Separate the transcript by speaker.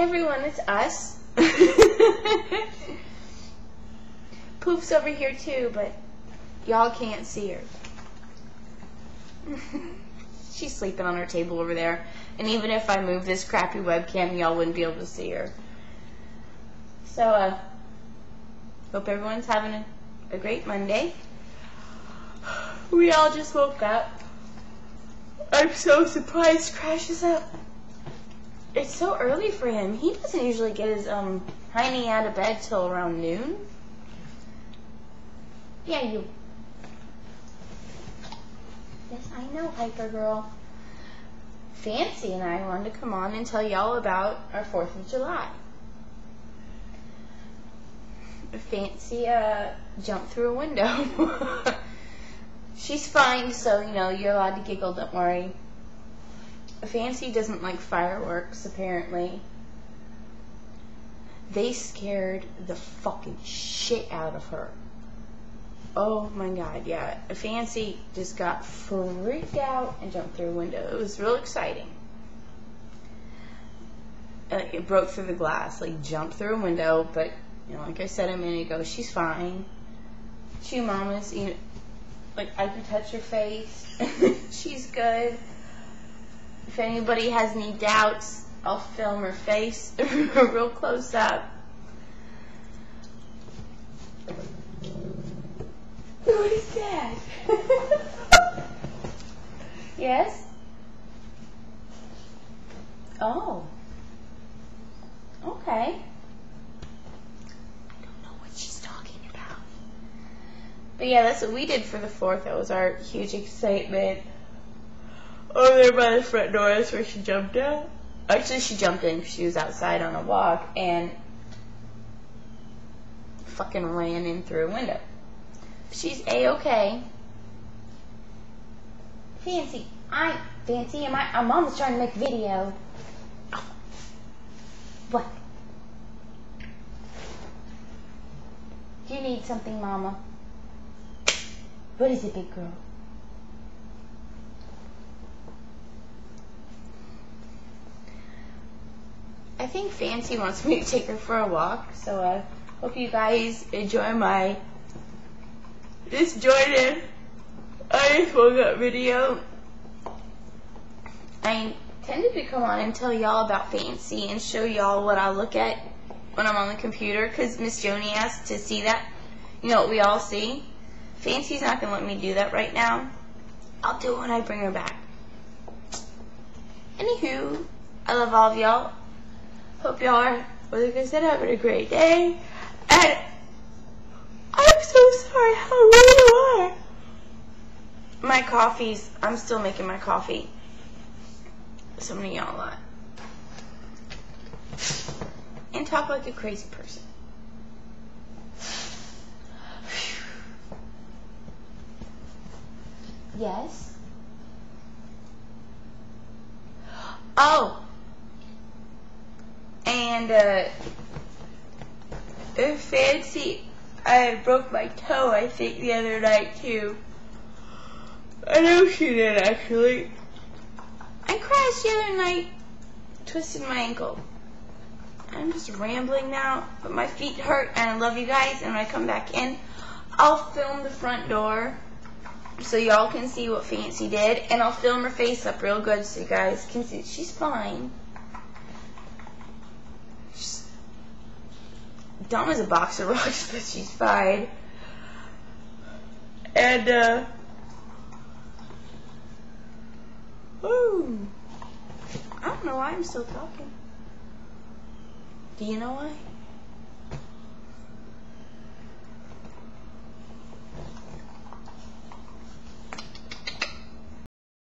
Speaker 1: everyone, it's us. Poof's over here too, but y'all can't see her. She's sleeping on her table over there. And even if I move this crappy webcam, y'all wouldn't be able to see her. So, hope everyone's having a great Monday. We all just woke up. I'm so surprised Crash is up. It's so early for him. He doesn't usually get his hiney out of bed till around noon. Yeah, you. Yes, I know, Hyper Girl. Fancy and I wanted to come on and tell y'all about our 4th of July. Fancy jumped through a window. She's fine, so, you know, you're allowed to giggle, don't worry. Fancy doesn't like fireworks, apparently. They scared the fucking shit out of her. Oh my god, yeah. Fancy just got freaked out and jumped through a window. It was real exciting. It broke through the glass, like jumped through a window, but, you know, like I said a minute ago, she's fine. She mama's, you know, like I can touch her face. She's good. If anybody has any doubts, I'll film her face real close up. What is that? Yes? Oh. Okay. I don't know what she's talking about. But yeah, that's what we did for the 4th. That was our huge excitement. Over there by the front door, that's where she jumped out. Actually, she jumped in because she was outside on a walk and fucking ran in through a window. She's A-okay. Fancy, and my mom's trying to make a video. Oh. What? Do you need something, Mama? What is it, big girl? I think Fancy wants me to take her for a walk, so I hope you guys enjoy my disjointed I just woke up video. I intended to come on and tell y'all about Fancy and show y'all what I look at when I'm on the computer, because Miss Joni asked to see that, you know, what we all see. Fancy's not going to let me do that right now. I'll do it when I bring her back. Anywho, I love all of y'all. Hope y'all are, like I said, having a great day. And I'm so sorry how rude you are. My coffee's, I'm still making my coffee. So many y'all a lot. And talk like a crazy person. Yes? Oh! And, Fancy, I broke my toe, I think, the other night, too. I know she did, actually. I crashed the other night, twisted my ankle. I'm just rambling now, but my feet hurt, and I love you guys, and when I come back in, I'll film the front door so y'all can see what Fancy did, and I'll film her face up real good so you guys can see she's fine. She's dumb as a box of rocks, but she's fine. And, I don't know why I'm still talking. Do you know why?